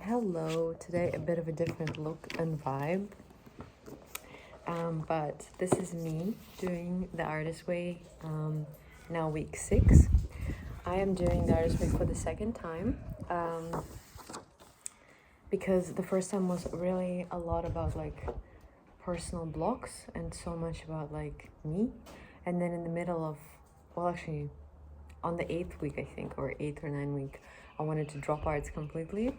Hello, today a bit of a different look and vibe, but this is me doing the Artist Way, now week 6. I am doing the Artist Way for the second time, because the first time was really a lot about like personal blocks and so much about like me, and then in the middle of, well actually on the 8th week I think, or 8th or 9th week, I wanted to drop arts completely.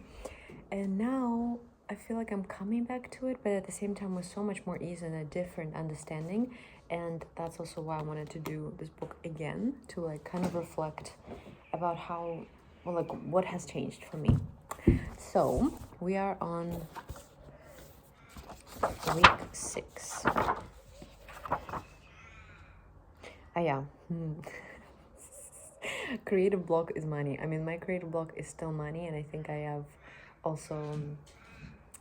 And now I feel like I'm coming back to it, but at the same time with so much more ease and a different understanding. And that's also why I wanted to do this book again, to like kind of reflect about how, well, like what has changed for me. So we are on week 6. Yeah. Creative block is money. I mean, my creative block is still money, and I think I have also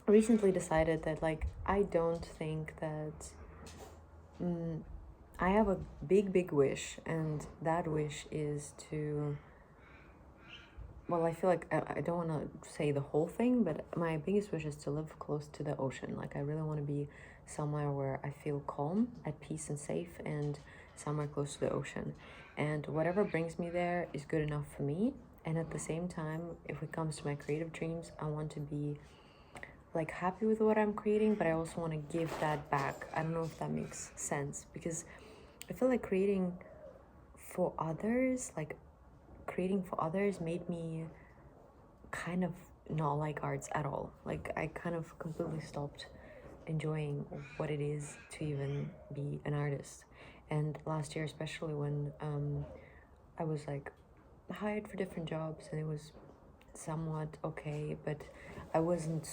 recently decided that like I don't think that I have a big wish, and that wish is to, well, I feel like I don't want to say the whole thing, but my biggest wish is to live close to the ocean. Like I really want to be somewhere where I feel calm, at peace and safe, and somewhere close to the ocean. And whatever brings me there is good enough for me. And at the same time, if it comes to my creative dreams, I want to be like happy with what I'm creating, but I also want to give that back. I don't know if that makes sense, because I feel like creating for others made me kind of not like arts at all. Like I kind of completely stopped enjoying what it is to even be an artist. And last year, especially when I was like hired for different jobs and it was somewhat okay, but I wasn't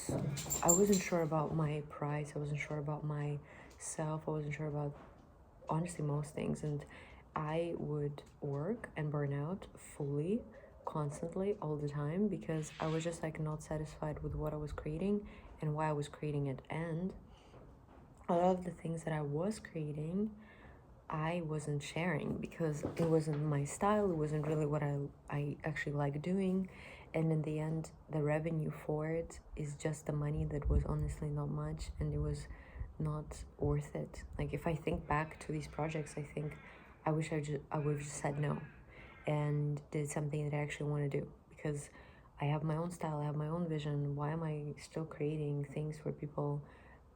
sure about my price. I wasn't sure about myself. I wasn't sure about honestly most things, and I would work and burn out fully, constantly, all the time, because I was just like not satisfied with what I was creating and why I was creating it. And a lot of the things that I was creating, I wasn't sharing because it wasn't my style. It wasn't really what I actually like doing. And in the end, the revenue for it is just the money that was honestly not much, and it was not worth it. Like if I think back to these projects, I think I wish I would have just said no and did something that I actually want to do, because I have my own style, I have my own vision. Why am I still creating things for people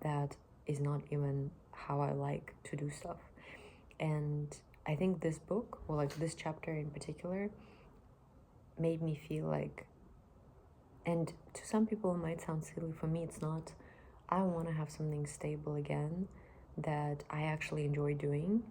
that is not even how I like to do stuff? And I think this book, or like this chapter in particular, made me feel like, and to some people it might sound silly, for me it's not, I want to have something stable again that I actually enjoy doing,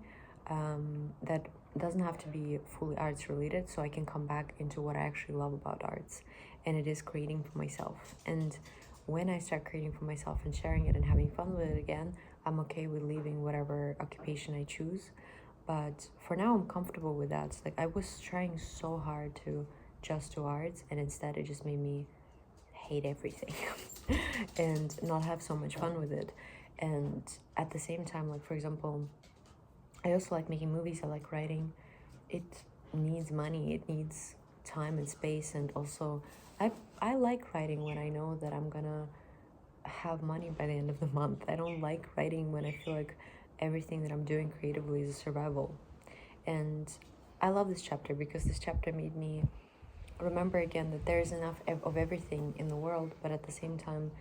that doesn't have to be fully arts related, so I can come back into what I actually love about arts, and it is creating for myself. And when I start creating for myself and sharing it and having fun with it again, I'm okay with leaving whatever occupation I choose. But for now, I'm comfortable with that. Like I was trying so hard to just do arts, and instead it just made me hate everything and not have so much fun with it. And at the same time, like for example, I also like making movies, I like writing. It needs money, it needs time and space, and also I like writing when I know that I'm gonna have money by the end of the month. I don't like writing when I feel like everything that I'm doing creatively is a survival. And I love this chapter because this chapter made me remember again that there is enough of everything in the world, but at the same time,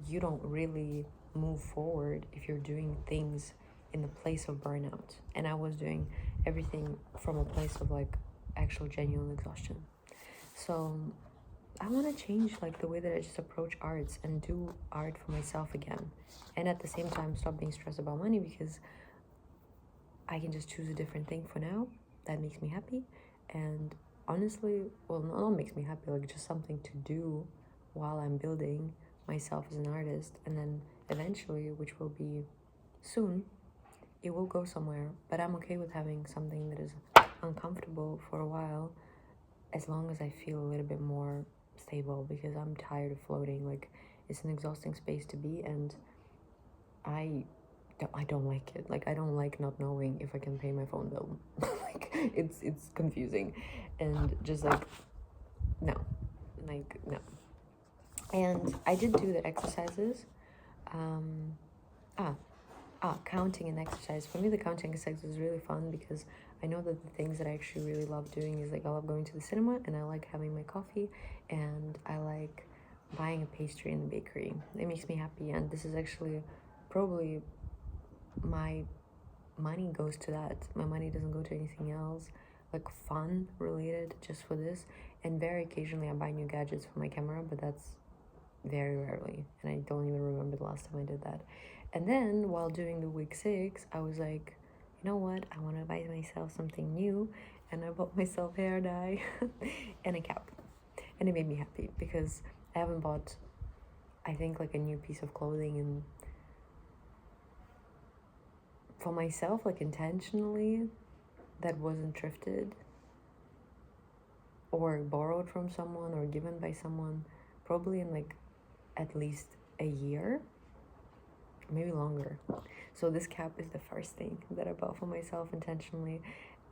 you don't really move forward if you're doing things in the place of burnout. And I was doing everything from a place of like actual genuine exhaustion. So I want to change like the way that I just approach arts and do art for myself again, and at the same time stop being stressed about money, because I can just choose a different thing for now that makes me happy. And honestly, well, not makes me happy, like just something to do while I'm building myself as an artist. And then eventually, which will be soon, it will go somewhere. But I'm okay with having something that is uncomfortable for a while, as long as I feel a little bit more stable, because I'm tired of floating. Like it's an exhausting space to be, and I don't like it. Like I don't like not knowing if I can pay my phone bill. Like it's confusing, and just like no, like no. And I did do the exercises. Um, ah, Counting and exercise. For me, the counting exercise is really fun because I know that the things that I actually really love doing is like I love going to the cinema and I like having my coffee and I like buying a pastry in the bakery. It makes me happy, and this is actually probably my money goes to that. My money doesn't go to anything else, like fun related, just for this. And very occasionally I buy new gadgets for my camera, but that's very rarely, and I don't even remember the last time I did that. And then while doing the week 6, I was like, you know what, I want to buy myself something new, and I bought myself hair dye and a cap, and it made me happy because I haven't bought, I think, like a new piece of clothing and for myself, like intentionally, that wasn't thrifted or borrowed from someone or given by someone, probably in like at least a year, maybe longer. So this cap is the first thing that I bought for myself intentionally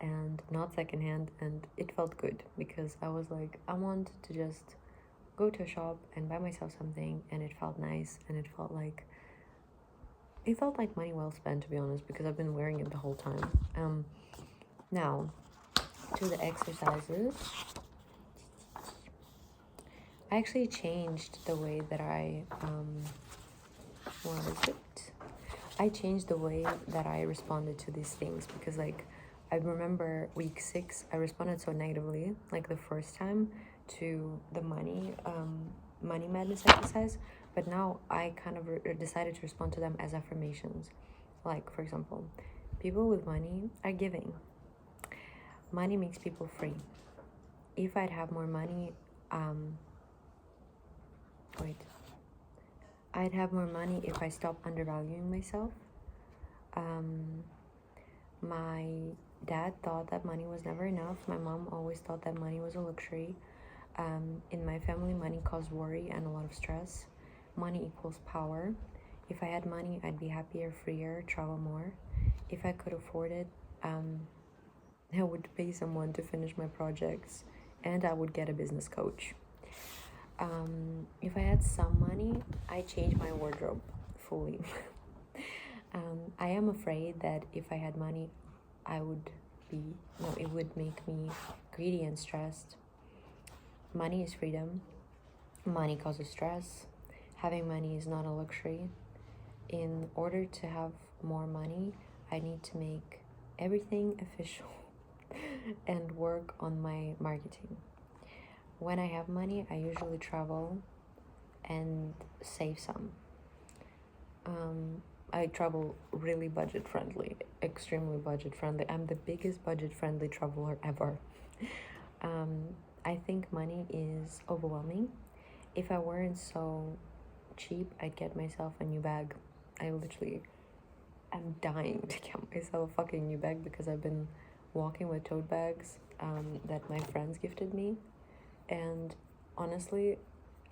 and not secondhand, and it felt good because I was like, I want to just go to a shop and buy myself something, and it felt nice, and it felt like money well spent, to be honest, because I've been wearing it the whole time. Now to the exercises. I actually changed the way that what is it? I changed the way that I responded to these things because, like, I remember week 6, I responded so negatively, like the first time, to the money madness exercise. But now I kind of decided to respond to them as affirmations. Like, for example, people with money are giving. Money makes people free. If I'd have more money, I'd have more money if I stopped undervaluing myself. My dad thought that money was never enough. My mom always thought that money was a luxury. In my family, money caused worry and a lot of stress. Money equals power. If I had money, I'd be happier, freer, travel more. If I could afford it, I would pay someone to finish my projects, and I would get a business coach. If I had some money, I'd change my wardrobe fully. I am afraid that if I had money, it would make me greedy and stressed. Money is freedom. Money causes stress. Having money is not a luxury. In order to have more money, I need to make everything official and work on my marketing. When I have money, I usually travel and save some. I travel really budget friendly, extremely budget friendly. I'm the biggest budget friendly traveler ever. I think money is overwhelming. If I weren't so cheap, I'd get myself a new bag. I literally am dying to get myself a fucking new bag because I've been walking with tote bags that my friends gifted me. And honestly,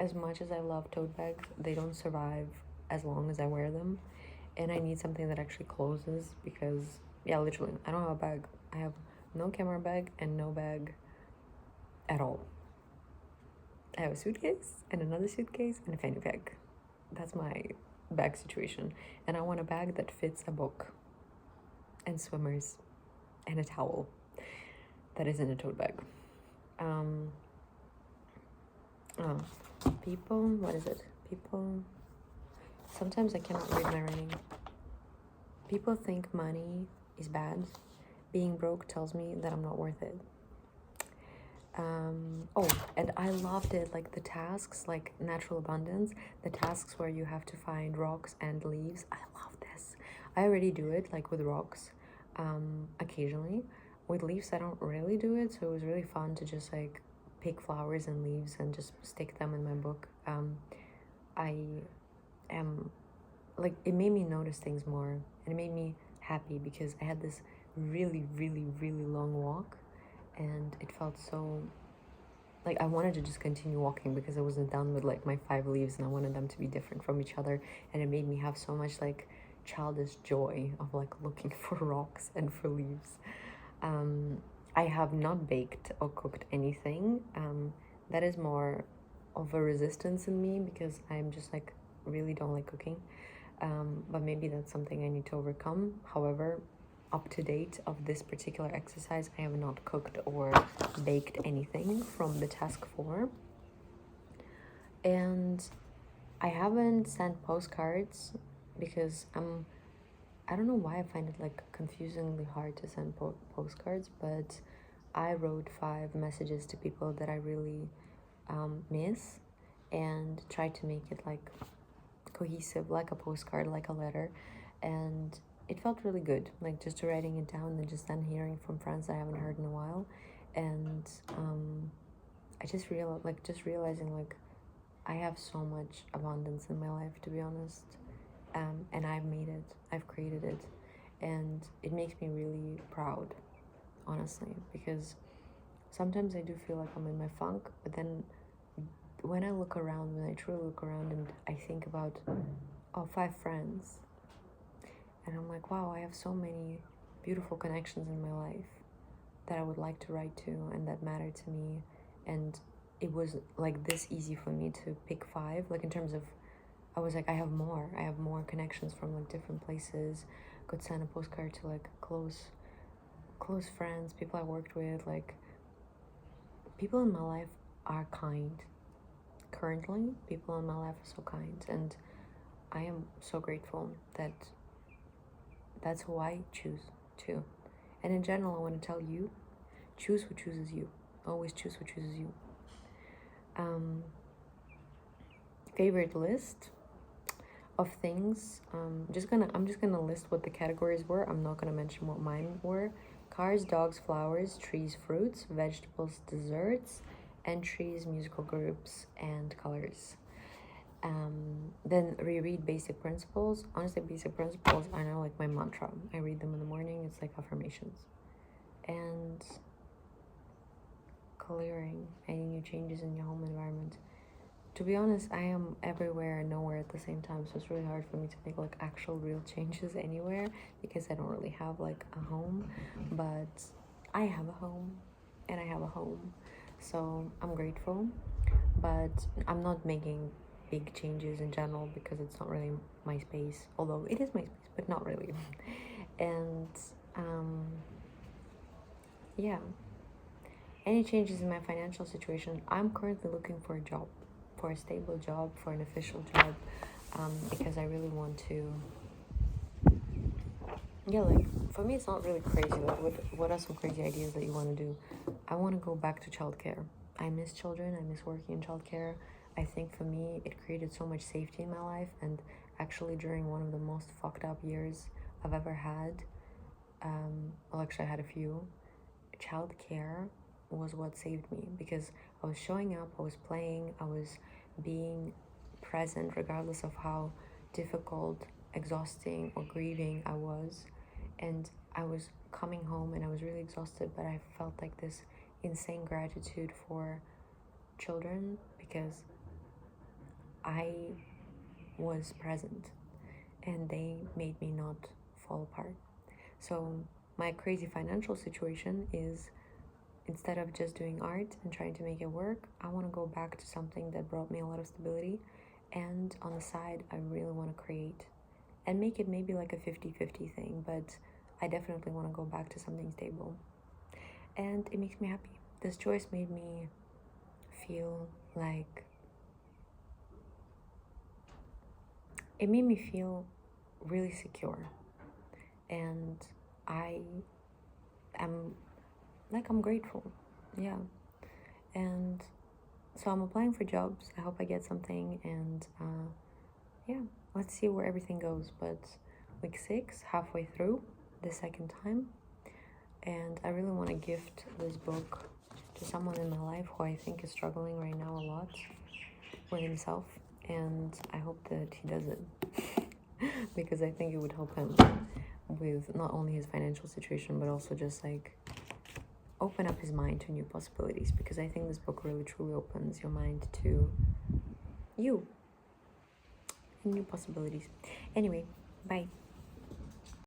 as much as I love tote bags, they don't survive as long as I wear them. And I need something that actually closes because, yeah, literally, I don't have a bag. I have no camera bag and no bag at all. I have a suitcase and another suitcase and a fanny pack. That's my bag situation. And I want a bag that fits a book and swimmers and a towel that isn't a tote bag. People, what is it? People, sometimes I cannot read my writing. People think money is bad. Being broke tells me that I'm not worth it. And I loved it, like the tasks, like natural abundance, the tasks where you have to find rocks and leaves. I love this. I already do it, like with rocks, occasionally. With leaves, I don't really do it, so it was really fun to just like pick flowers and leaves and just stick them in my book. I am, like, it made me notice things more, and it made me happy because I had this really, really, really long walk, and it felt so, like, I wanted to just continue walking because I wasn't done with like my 5 leaves, and I wanted them to be different from each other, and it made me have so much like childish joy of like looking for rocks and for leaves. I have not baked or cooked anything. That is more of a resistance in me because I'm just like really don't like cooking. But maybe that's something I need to overcome. However, up to date of this particular exercise, I have not cooked or baked anything from the task 4. And I haven't sent postcards because I don't know why I find it like confusingly hard to send postcards, but I wrote 5 messages to people that I really miss and tried to make it like cohesive, like a postcard, like a letter. And it felt really good, like just writing it down and just then hearing from friends I haven't heard in a while. And I just realizing like I have so much abundance in my life, to be honest. And I've made it, I've created it, and it makes me really proud, honestly, because sometimes I do feel like I'm in my funk, but then when I truly look around and I think about, 5 friends, and I'm like, wow, I have so many beautiful connections in my life that I would like to write to and that matter to me. And it was like this easy for me to pick 5, like in terms of, I was like, I have more connections from like different places. Could send a postcard to like close friends, people I worked with. Like, people in my life are kind. Currently, people in my life are so kind, and I am so grateful that that's who I choose too. And in general, I want to tell you, choose who chooses you. Always choose who chooses you. Favorite list of things. I'm just gonna list what the categories were. I'm not gonna mention what mine were. Cars, dogs, flowers, trees, fruits, vegetables, desserts, entries, musical groups, and colors. Then reread Basic Principles. Honestly, Basic Principles are now like my mantra. I read them in the morning. It's like affirmations. And clearing any new changes in your home environment. To be honest, I am everywhere and nowhere at the same time, so it's really hard for me to make like actual real changes anywhere because I don't really have like a home. But I have a home, and I have a home, so I'm grateful. But I'm not making big changes in general because it's not really my space, although it is my space, but not really. And yeah, any changes in my financial situation, I'm currently looking for a job, for a stable job, for an official job, because I really want to, yeah, like for me it's not really crazy. Like what are some crazy ideas that you want to do? I want to go back to childcare. I miss children, I miss working in childcare. I think for me it created so much safety in my life, and actually during one of the most fucked up years I've ever had, well, actually I had a few, childcare was what saved me because I was showing up, I was playing, I was being present regardless of how difficult, exhausting, or grieving I was. And I was coming home and I was really exhausted, but I felt like this insane gratitude for children because I was present and they made me not fall apart. So my crazy financial situation is, instead of just doing art and trying to make it work, I want to go back to something that brought me a lot of stability. And on the side, I really want to create and make it maybe like a 50-50 thing, but I definitely want to go back to something stable. And it makes me happy. This choice made me feel like, it made me feel really secure. And I am, like, I'm grateful. Yeah. And so I'm applying for jobs. I hope I get something, and yeah, let's see where everything goes. But week 6, halfway through, the second time, and I really want to gift this book to someone in my life who I think is struggling right now a lot with himself, and I hope that he does it because I think it would help him with not only his financial situation but also just like open up his mind to new possibilities, because I think this book really truly opens your mind to you and new possibilities. Anyway, bye.